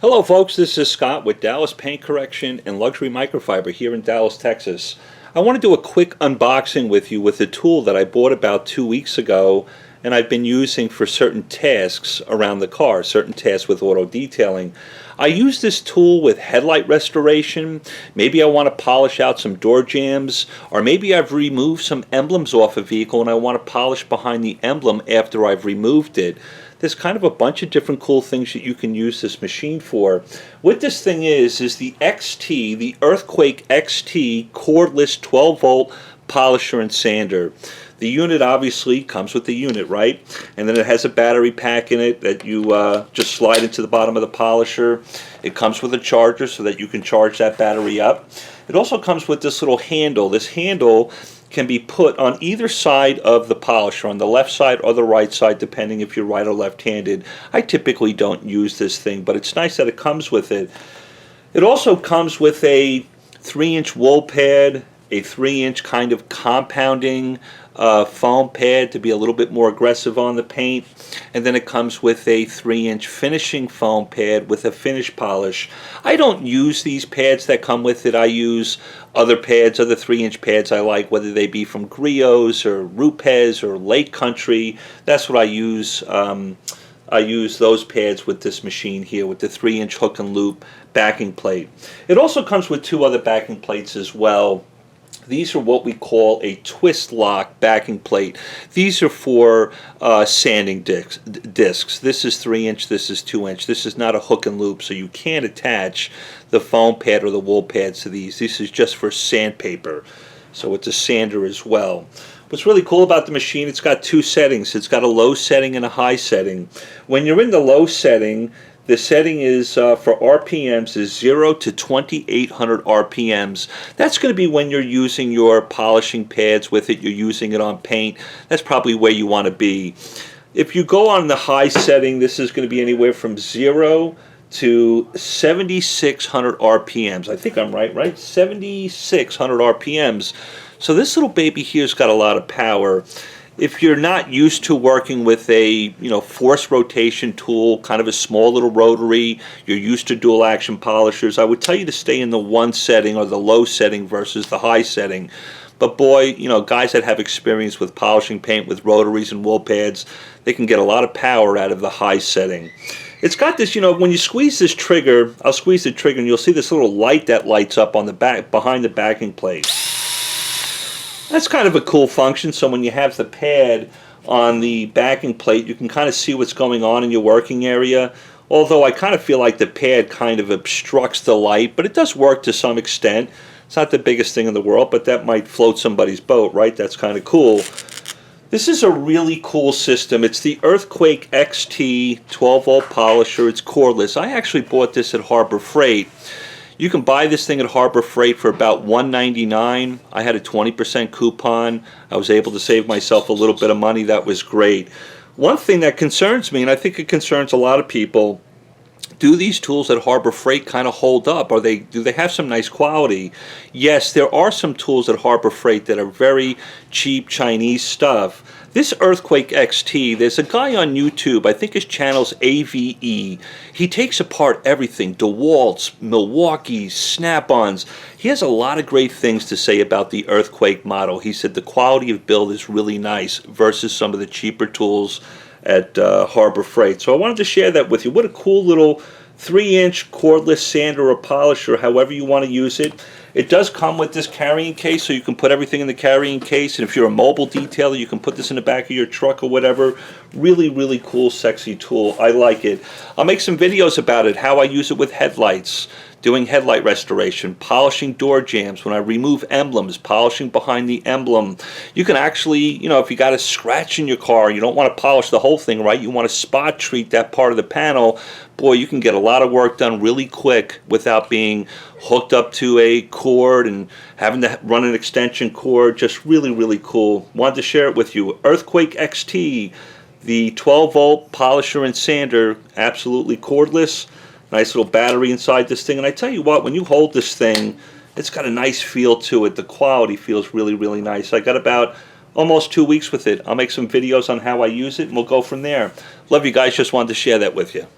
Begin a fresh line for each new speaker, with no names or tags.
Hello folks, this is Scott with Dallas Paint Correction and Luxury Microfiber here in Dallas, Texas. I want to do a quick unboxing with you with a tool that I bought about 2 weeks ago and I've been using for certain tasks around the car, certain tasks with auto detailing. I use this tool with headlight restoration. Maybe I want to polish out some door jambs, or maybe I've removed some emblems off a vehicle and I want to polish behind the emblem after I've removed it. There's kind of a bunch of different cool things that you can use this machine for. What this thing is the XT, the EarthquakeXT cordless 12-volt polisher and sander. The unit obviously comes with the unit, right? And then it has a battery pack in it that you just slide into the bottom of the polisher. It comes with a charger so that you can charge that battery up. It also comes with this little handle. This handle can be put on either side of the polisher, on the left side or the right side, depending if you're right or left-handed. I typically don't use this thing, but it's nice that it comes with it. It also comes with a 3-inch wool pad, a 3-inch kind of compounding foam pad to be a little bit more aggressive on the paint, and then it comes with a 3-inch finishing foam pad with a finish polish. I don't use these pads that come with it. I use other pads, other 3-inch pads I like, whether they be from Griot's or Rupes or Lake Country. That's what I use. I use those pads with this machine here with the 3-inch hook and loop backing plate. It also comes with 2 other backing plates as well. These are what we call a twist lock backing plate. These are for sanding discs. This is 3-inch, this is 2-inch. This is not a hook and loop, so you can't attach the foam pad or the wool pads to these. This is just for sandpaper, so it's a sander as well. What's really cool about the machine, it's got 2 settings. It's got a low setting and a high setting. When you're in the low setting, the setting is for RPMs is 0 to 2800 RPMs. That's going to be when you're using your polishing pads with it, you're using it on paint. That's probably where you want to be. If you go on the high setting, this is going to be anywhere from 0 to 7600 RPMs. I think I'm right? 7600 RPMs. So this little baby here's got a lot of power. If you're not used to working with a force rotation tool, kind of a small little rotary, you're used to dual action polishers, I would tell you to stay in the 1 setting or the low setting versus the high setting. But boy, guys that have experience with polishing paint with rotaries and wool pads, they can get a lot of power out of the high setting. It's got this, when you squeeze this trigger, I'll squeeze the trigger and you'll see this little light that lights up on the back behind the backing plate. That's kind of a cool function, so when you have the pad on the backing plate, you can kind of see what's going on in your working area. Although I kind of feel like the pad kind of obstructs the light, but it does work to some extent. It's not the biggest thing in the world, but that might float somebody's boat, right? That's kind of cool. This is a really cool system. It's the EarthquakeXT 12-volt polisher. It's cordless. I actually bought this at Harbor Freight. You can buy this thing at Harbor Freight for about $1.99. I had a 20% coupon. I was able to save myself a little bit of money. That was great. One thing that concerns me, and I think it concerns a lot of people, do these tools at Harbor Freight kind of hold up? Do they have some nice quality? Yes, there are some tools at Harbor Freight that are very cheap Chinese stuff. This EarthquakeXT, there's a guy on YouTube, I think his channel's AVE. He takes apart everything, DeWalt's, Milwaukee's, Snap-ons. He has a lot of great things to say about the Earthquake model. He said the quality of build is really nice versus some of the cheaper tools at Harbor Freight. So I wanted to share that with you. What a cool little 3-inch cordless sander or polisher, however you want to use it. It does come with this carrying case, so you can put everything in the carrying case, and if you're a mobile detailer, you can put this in the back of your truck or whatever. Really, really cool, sexy tool. I like it. I'll make some videos about it, how I use it with headlights, doing headlight restoration, polishing door jambs, when I remove emblems, polishing behind the emblem. You can actually, if you got a scratch in your car and you don't want to polish the whole thing, right? You want to spot treat that part of the panel. Boy, you can get a lot of work done really quick without being hooked up to a cord and having to run an extension cord. Just really, really cool. Wanted to share it with you. EarthquakeXT, the 12-volt polisher and sander, absolutely cordless. Nice little battery inside this thing. And I tell you what, when you hold this thing, it's got a nice feel to it. The quality feels really, really nice. I got about almost 2 weeks with it. I'll make some videos on how I use it, and we'll go from there. Love you guys. Just wanted to share that with you.